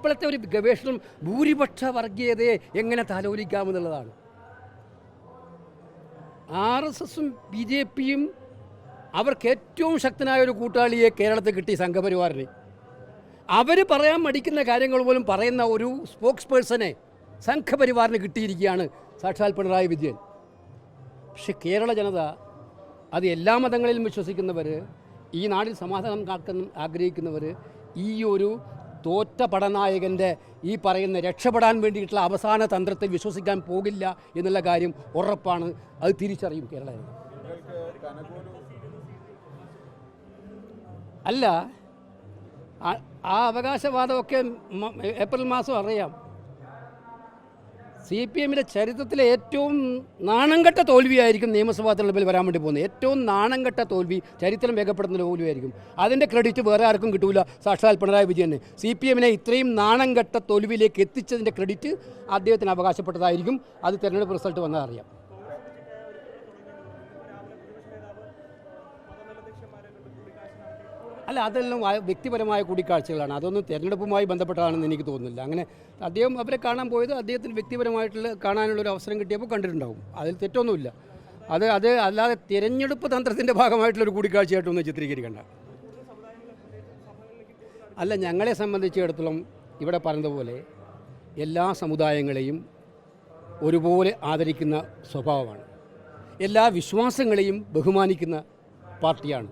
ഇപ്പോഴത്തെ ഒരു ഗവേഷണം ഭൂരിപക്ഷ വർഗീയതയെ എങ്ങനെ താലോലിക്കാമെന്നുള്ളതാണ്. RSSും BJPയും അവർക്ക് ഏറ്റവും ശക്തനായ ഒരു കൂട്ടാളിയെ കേരളത്തിൽ കിട്ടി, സംഘപരിവാറിന്. അവർ പറയാൻ മടിക്കുന്ന കാര്യങ്ങൾ പോലും പറയുന്ന ഒരു സ്പോക്സ് പേഴ്സണെ സംഘപരിവാറിന് കിട്ടിയിരിക്കുകയാണ് സാക്ഷാൽ പിണറായി വിജയൻ. പക്ഷെ കേരള ജനത, അത് എല്ലാ മതങ്ങളിലും വിശ്വസിക്കുന്നവർ, ഈ നാടിൽ സമാധാനം കാക്കാൻ ആഗ്രഹിക്കുന്നവർ, ഈ ഒരു തോറ്റ പടനായകൻ്റെ ഈ പറയുന്ന രക്ഷപ്പെടാൻ വേണ്ടിയിട്ടുള്ള അവസാന തന്ത്രത്തെ വിശ്വസിക്കാൻ പോകില്ല എന്നുള്ള കാര്യം ഉറപ്പാണ്. അത് തിരിച്ചറിയും കേരള ജനത. അല്ല, ആ അവകാശവാദമൊക്കെ ഏപ്രിൽ മാസം അറിയാം. CPMൻ്റെ ചരിത്രത്തിലെ ഏറ്റവും നാണംകെട്ട തോൽവിയായിരിക്കും നിയമസഭാ തെരഞ്ഞെടുപ്പിൽ വരാൻ വേണ്ടി പോകുന്നത്. ഏറ്റവും നാണംകെട്ട തോൽവി, ചരിത്രം രേഖപ്പെടുന്ന തോൽവിയായിരിക്കും. അതിൻ്റെ ക്രെഡിറ്റ് വേറെ ആർക്കും കിട്ടൂല, സാക്ഷാൽ പിണറായി വിജയന്. CPMനെ ഇത്രയും നാണംകെട്ട തോൽവിയിലേക്ക് എത്തിച്ചതിൻ്റെ ക്രെഡിറ്റ് അദ്ദേഹത്തിന് അവകാശപ്പെട്ടതായിരിക്കും. അത് തെരഞ്ഞെടുപ്പ് റിസൾട്ട് വന്നാൽ അറിയാം. അല്ല, അതെല്ലാം വ്യക്തിപരമായ കൂടിക്കാഴ്ചകളാണ്. അതൊന്നും തിരഞ്ഞെടുപ്പുമായി ബന്ധപ്പെട്ടതാണെന്ന് എനിക്ക് തോന്നുന്നില്ല. അങ്ങനെ അദ്ദേഹം അവരെ കാണാൻ പോയത് അദ്ദേഹത്തിന് വ്യക്തിപരമായിട്ടുള്ള കാണാനുള്ളൊരു അവസരം കിട്ടിയപ്പോൾ കണ്ടിട്ടുണ്ടാവും. അതിൽ തെറ്റൊന്നുമില്ല. അത് അല്ലാതെ തിരഞ്ഞെടുപ്പ് തന്ത്രത്തിൻ്റെ ഭാഗമായിട്ടുള്ളൊരു കൂടിക്കാഴ്ചയായിട്ടൊന്നും ചിത്രീകരിക്കേണ്ട. അല്ല, ഞങ്ങളെ സംബന്ധിച്ചിടത്തോളം ഇവിടെ പറഞ്ഞതുപോലെ എല്ലാ സമുദായങ്ങളെയും ഒരുപോലെ ആദരിക്കുന്ന സ്വഭാവമാണ്. എല്ലാ വിശ്വാസങ്ങളെയും ബഹുമാനിക്കുന്ന പാർട്ടിയാണ്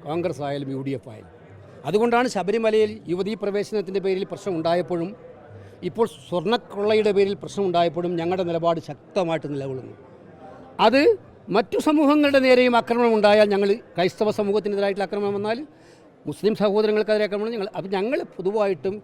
കോൺഗ്രസ് ആയാലും UDF ആയാലും. അതുകൊണ്ടാണ് ശബരിമലയിൽ യുവതീ പ്രവേശനത്തിൻ്റെ പേരിൽ പ്രശ്നം ഉണ്ടായപ്പോഴും, ഇപ്പോൾ സ്വർണ്ണക്കൊള്ളയുടെ പേരിൽ പ്രശ്നം ഉണ്ടായപ്പോഴും ഞങ്ങളുടെ നിലപാട് ശക്തമായിട്ട് നിലകൊള്ളുന്നു. അത് മറ്റു സമൂഹങ്ങളുടെ നേരെയും ആക്രമണം ഉണ്ടായാൽ, ഞങ്ങൾ ക്രൈസ്തവ സമൂഹത്തിനെതിരായിട്ടുള്ള ആക്രമണം വന്നാൽ, മുസ്ലിം സഹോദരങ്ങൾക്കെതിരെ ആക്രമണം, ഞങ്ങൾ പൊതുവായിട്ടും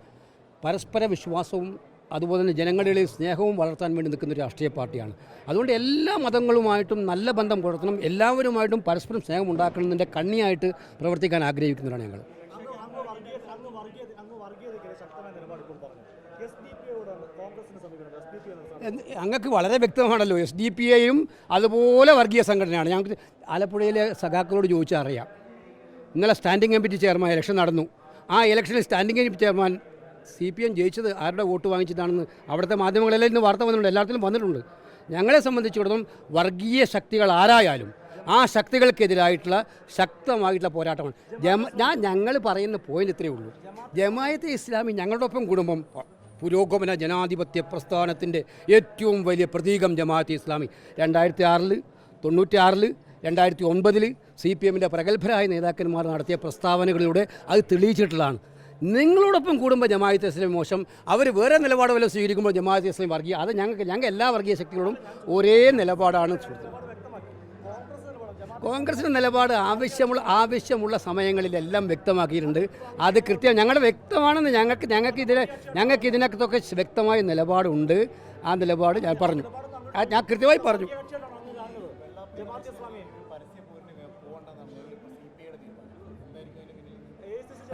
പരസ്പര വിശ്വാസവും അതുപോലെ തന്നെ ജനങ്ങളുടെ സ്നേഹവും വളർത്താൻ വേണ്ടി നിൽക്കുന്ന ഒരു രാഷ്ട്രീയ പാർട്ടിയാണ്. അതുകൊണ്ട് എല്ലാ മതങ്ങളുമായിട്ടും നല്ല ബന്ധം പുലർത്തണം, എല്ലാവരുമായിട്ടും പരസ്പരം സ്നേഹം ഉണ്ടാക്കണമെന്നതിൻ്റെ കണ്ണിയായിട്ട് പ്രവർത്തിക്കാൻ ആഗ്രഹിക്കുന്നവരാണ് ഞങ്ങൾ. ഞങ്ങൾക്ക് വളരെ വ്യക്തമാണല്ലോ, SDPIയും അതുപോലെ വർഗീയ സംഘടനയാണ്. ഞങ്ങൾക്ക് ആലപ്പുഴയിലെ സഖാക്കളോട് ചോദിച്ചാൽ അറിയാം. ഇന്നലെ സ്റ്റാൻഡിംഗ് കമ്മിറ്റി ചെയർമാൻ ഇലക്ഷൻ നടന്നു. ആ ഇലക്ഷനിൽ സ്റ്റാൻഡിംഗ് കമ്മിറ്റി ചെയർമാൻ CPM ജയിച്ചത് ആരുടെ വോട്ട് വാങ്ങിച്ചിട്ടാണെന്ന് അവിടുത്തെ മാധ്യമങ്ങളെല്ലാം ഇന്ന് വാർത്ത വന്നിട്ടുണ്ട്, എല്ലാത്തിലും വന്നിട്ടുണ്ട്. ഞങ്ങളെ സംബന്ധിച്ചിടത്തോളം വർഗീയ ശക്തികൾ ആരായാലും ആ ശക്തികൾക്കെതിരായിട്ടുള്ള ശക്തമായിട്ടുള്ള പോരാട്ടമാണ്. ഞങ്ങൾ പറയുന്ന പോയിന്റ് ഇത്രയേ ഉള്ളൂ. ജമാഅത്തെ ഇസ്ലാമി ഞങ്ങളുടെ ഒപ്പം കുടുംബം പുരോഗമന ജനാധിപത്യ പ്രസ്ഥാനത്തിൻ്റെ ഏറ്റവും വലിയ പ്രതീകം ജമാഅത്തെ ഇസ്ലാമി 2006, 96, 2009 CPMൻ്റെ പ്രഗത്ഭരായ നേതാക്കന്മാർ നടത്തിയ പ്രസ്താവനകളിലൂടെ അത് തെളിയിച്ചിട്ടുള്ളതാണ്. നിങ്ങളോടൊപ്പം കൂടുമ്പോൾ ജമാഅത്തെ ഇസ്ലാമി മോശം, അവർ വേറെ നിലപാട് വല്ല സ്വീകരിക്കുമ്പോൾ ജമാഅത്തെ ഇസ്ലാമി വർഗീയ, അത് ഞങ്ങൾ എല്ലാ വർഗീയ ശക്തികളോടും ഒരേ നിലപാടാണ്. കോൺഗ്രസിൻ്റെ നിലപാട് ആവശ്യമുള്ള സമയങ്ങളിലെല്ലാം വ്യക്തമാക്കിയിട്ടുണ്ട്. അത് കൃത്യം ഞങ്ങളുടെ വ്യക്തമാണെന്ന് ഞങ്ങൾക്ക് ഇതിനകത്തൊക്കെ വ്യക്തമായ നിലപാടുണ്ട്. ആ നിലപാട് ഞാൻ പറഞ്ഞു, ഞാൻ കൃത്യമായി പറഞ്ഞു.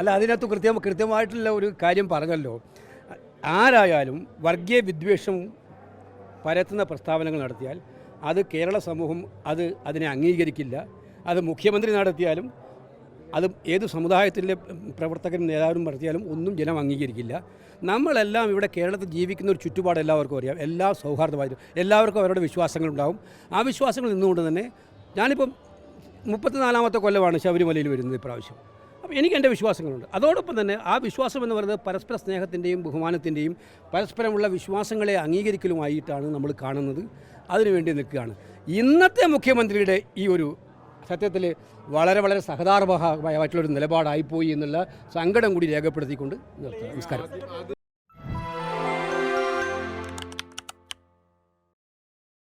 അല്ല, അതിനകത്ത് കൃത്യമായിട്ടുള്ള ഒരു കാര്യം പറഞ്ഞല്ലോ. ആരായാലും വർഗീയ വിദ്വേഷം പരത്തുന്ന പ്രസ്താവനകൾ നടത്തിയാൽ അത് കേരള സമൂഹം അതിനെ അംഗീകരിക്കില്ല. അത് മുഖ്യമന്ത്രി നടത്തിയാലും, അത് ഏത് സമുദായത്തിലെ പ്രവർത്തകരും നേതാവും നടത്തിയാലും ഒന്നും ജനം അംഗീകരിക്കില്ല. നമ്മളെല്ലാം ഇവിടെ കേരളത്തിൽ ജീവിക്കുന്ന ഒരു ചുറ്റുപാട് എല്ലാവർക്കും അറിയാം. എല്ലാ സൗഹാർദ്ദമായിട്ടും എല്ലാവർക്കും അവരുടെ വിശ്വാസങ്ങളുണ്ടാവും. ആ വിശ്വാസങ്ങൾ നിന്നുകൊണ്ട് തന്നെ ഞാനിപ്പം 34ാമത്തെ കൊല്ലമാണ് ശബരിമലയിൽ വരുന്നത് ഇപ്രാവശ്യം. അപ്പോൾ എനിക്ക് എൻ്റെ വിശ്വാസങ്ങളുണ്ട്. അതോടൊപ്പം തന്നെ ആ വിശ്വാസം എന്ന് പറയുന്നത് പരസ്പര സ്നേഹത്തിൻ്റെയും ബഹുമാനത്തിൻ്റെയും പരസ്പരമുള്ള വിശ്വാസങ്ങളെ അംഗീകരിക്കലുമായിട്ടാണ് നമ്മൾ കാണുന്നത്. അതിനുവേണ്ടി നിൽക്കുകയാണ്. ഇന്നത്തെ മുഖ്യമന്ത്രിയുടെ ഈ ഒരു സത്യത്തിൽ വളരെ വളരെ സഹതാപമായിട്ടുള്ളൊരു നിലപാടായിപ്പോയി എന്നുള്ള സങ്കടം കൂടി രേഖപ്പെടുത്തിക്കൊണ്ട് നിർത്താം. നമസ്കാരം.